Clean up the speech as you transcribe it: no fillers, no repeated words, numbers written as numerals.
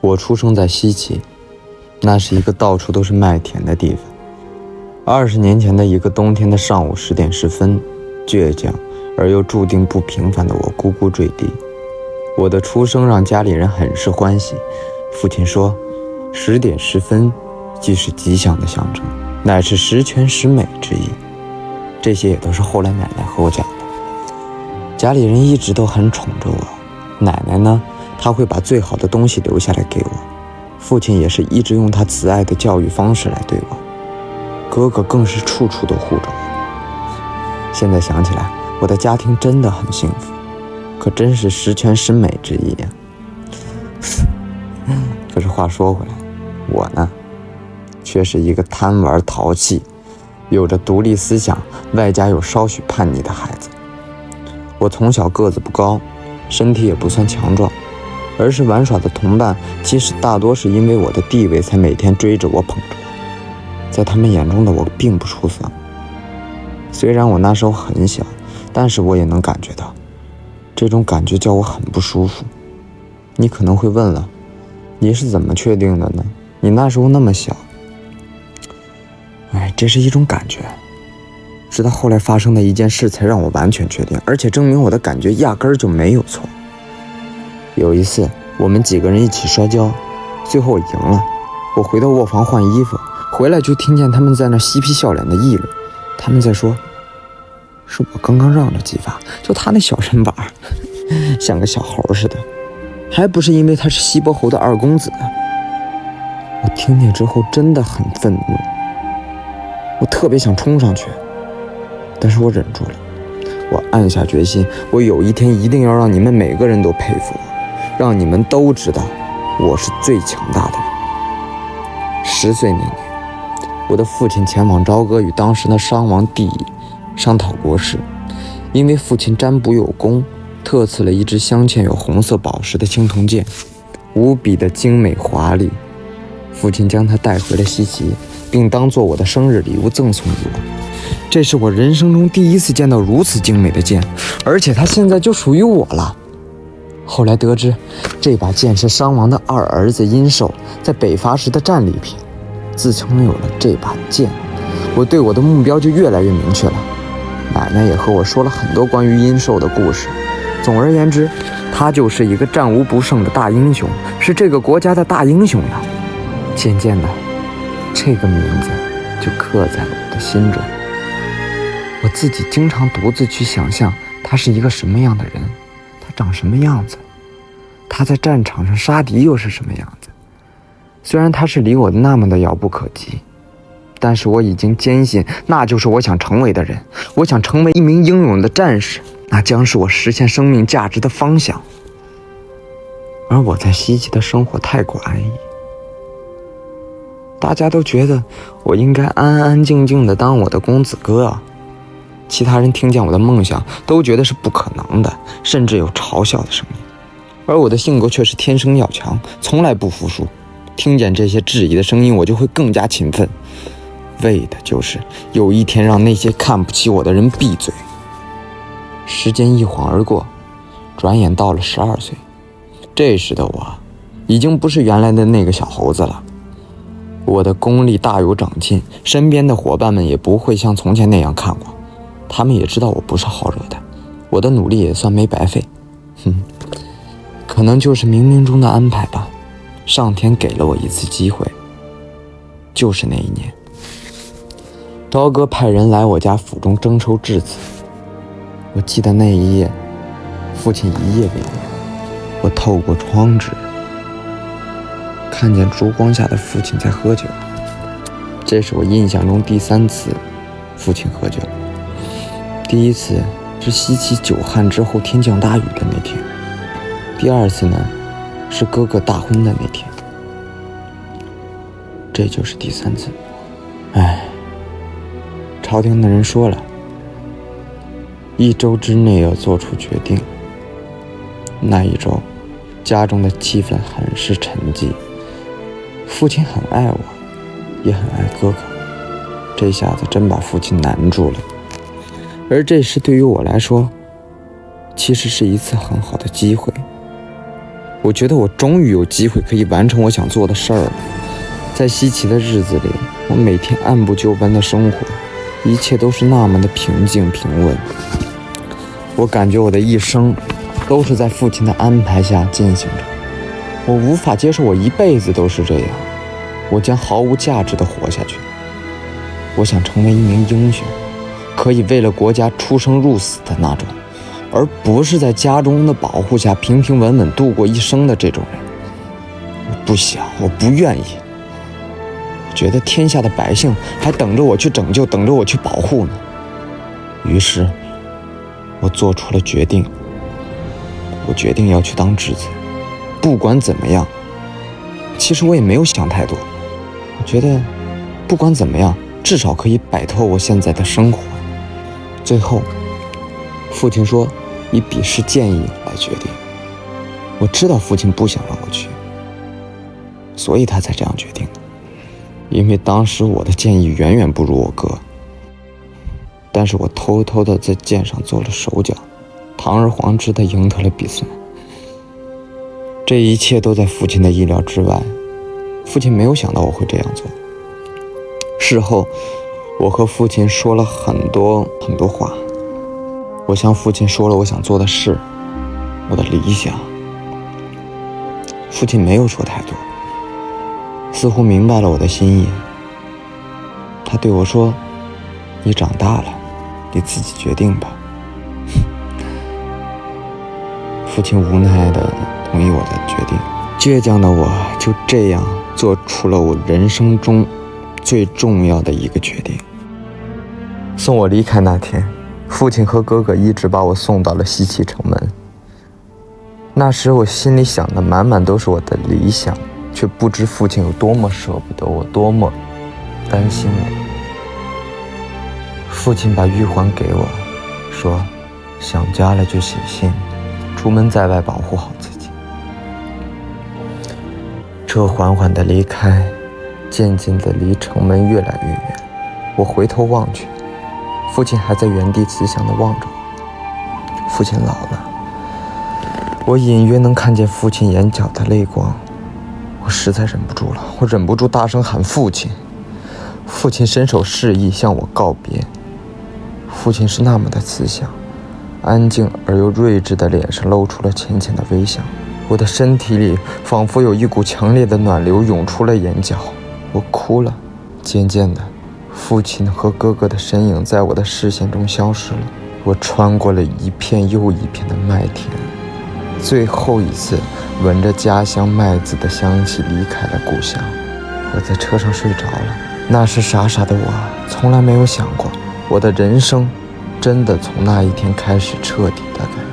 我出生在西岐，那是一个到处都是麦田的地方。20年前的一个冬天的上午10点10分，倔强而又注定不平凡的我咕咕坠地。我的出生让家里人很是欢喜，父亲说10点10分既是吉祥的象征，乃是十全十美之意。这些也都是后来奶奶和我讲的。家里人一直都很宠着我，奶奶呢，她会把最好的东西留下来给我，父亲也是一直用他慈爱的教育方式来对我，哥哥更是处处都护着我。现在想起来，我的家庭真的很幸福，可真是十全十美之意呀。可是话说回来，我呢，却是一个贪玩淘气，有着独立思想，外加有稍许叛逆的孩子。我从小个子不高，身体也不算强壮，而是玩耍的同伴其实大多是因为我的地位才每天追着我捧着我，在他们眼中的我并不出色。虽然我那时候很小，但是我也能感觉到，这种感觉叫我很不舒服。你可能会问了，你是怎么确定的呢？你那时候那么小。这是一种感觉，直到后来发生的一件事才让我完全确定，而且证明我的感觉压根儿就没有错。有一次我们几个人一起摔跤，最后我赢了。我回到卧房换衣服，回来就听见他们在那嬉皮笑脸的议论。他们在说，是我刚刚让了几发，就他那小身板像个小猴似的，还不是因为他是西伯侯的二公子。我听见之后真的很愤怒，我特别想冲上去，但是我忍住了。我暗下决心，我有一天一定要让你们每个人都佩服我，让你们都知道我是最强大的人。10岁那年，我的父亲前往朝歌与当时的商王帝商讨国事，因为父亲占卜有功，特赐了一支镶嵌有红色宝石的青铜剑，无比的精美华丽。父亲将它带回了西岐，并当作我的生日礼物赠送给我。这是我人生中第一次见到如此精美的剑，而且它现在就属于我了。后来得知，这把剑是商王的二儿子殷寿在北伐时的战利品。自从有了这把剑，我对我的目标就越来越明确了。奶奶也和我说了很多关于殷寿的故事。总而言之，他就是一个战无不胜的大英雄，是这个国家的大英雄呀。渐渐的，这个名字就刻在了我的心中。我自己经常独自去想象他是一个什么样的人，他长什么样子，他在战场上杀敌又是什么样子。虽然他是离我那么的遥不可及，但是我已经坚信那就是我想成为的人。我想成为一名英勇的战士，那将是我实现生命价值的方向。而我在西岐的生活太过安逸，大家都觉得我应该安安静静的当我的公子哥啊。其他人听见我的梦想都觉得是不可能的，甚至有嘲笑的声音。而我的性格却是天生要强，从来不服输。听见这些质疑的声音，我就会更加勤奋，为的就是有一天让那些看不起我的人闭嘴。时间一晃而过，转眼到了12岁。这时的我已经不是原来的那个小猴子了，我的功力大有长进，身边的伙伴们也不会像从前那样看我，他们也知道我不是好惹的，我的努力也算没白费。可能就是冥冥中的安排吧，上天给了我一次机会。就是那一年，朝歌派人来我家府中征收质子。我记得那一夜，父亲一夜未眠，我透过窗纸看见烛光下的父亲在喝酒。这是我印象中第3次父亲喝酒。第一次是西岐久旱之后天降大雨的那天，第2次呢是哥哥大婚的那天，这就是第3次。朝廷的人说了，1周之内要做出决定。那一周家中的气氛很是沉寂，父亲很爱我，也很爱哥哥，这下子真把父亲难住了。而这时对于我来说，其实是一次很好的机会。我觉得我终于有机会可以完成我想做的事儿了。在稀奇的日子里，我每天按部就班的生活，一切都是那么的平静平稳。我感觉我的一生都是在父亲的安排下进行着。我无法接受我一辈子都是这样，我将毫无价值地活下去。我想成为一名英雄，可以为了国家出生入死的那种，而不是在家中的保护下平平稳稳度过一生的这种人。我不想，我不愿意。我觉得天下的百姓还等着我去拯救，等着我去保护呢。于是我做出了决定，我决定要去当质子。不管怎么样，其实我也没有想太多，我觉得不管怎么样，至少可以摆脱我现在的生活。最后父亲说以笔试建议来决定。我知道父亲不想让我去，所以他才这样决定的。因为当时我的建议远远不如我哥，但是我偷偷的在剑上做了手脚，堂而皇之的赢得了比赛。这一切都在父亲的意料之外，父亲没有想到我会这样做。事后我和父亲说了很多话，我向父亲说了我想做的事，我的理想。父亲没有说太多，似乎明白了我的心意。他对我说，你长大了，你自己决定吧。父亲无奈地同意我的决定。倔强的我就这样做出了我人生中最重要的一个决定。送我离开那天，父亲和哥哥一直把我送到了西岐城门。那时我心里想的满满都是我的理想，却不知父亲有多么舍不得我，多么担心我。父亲把玉环给我，说想家了就写信，出门在外保护好自己。车缓缓地离开，渐渐地离城门越来越远。我回头望去，父亲还在原地慈祥地望着我。父亲老了，我隐约能看见父亲眼角的泪光。我实在忍不住了，我忍不住大声喊父亲。父亲伸手示意向我告别。父亲是那么的慈祥，安静而又睿智的脸上露出了浅浅的微笑。我的身体里仿佛有一股强烈的暖流涌出了眼角，我哭了。渐渐的，父亲和哥哥的身影在我的视线中消失了。我穿过了一片又一片的麦田，最后一次闻着家乡麦子的香气离开了故乡。我在车上睡着了。那时傻傻的我从来没有想过，我的人生真的从那一天开始彻底的改变。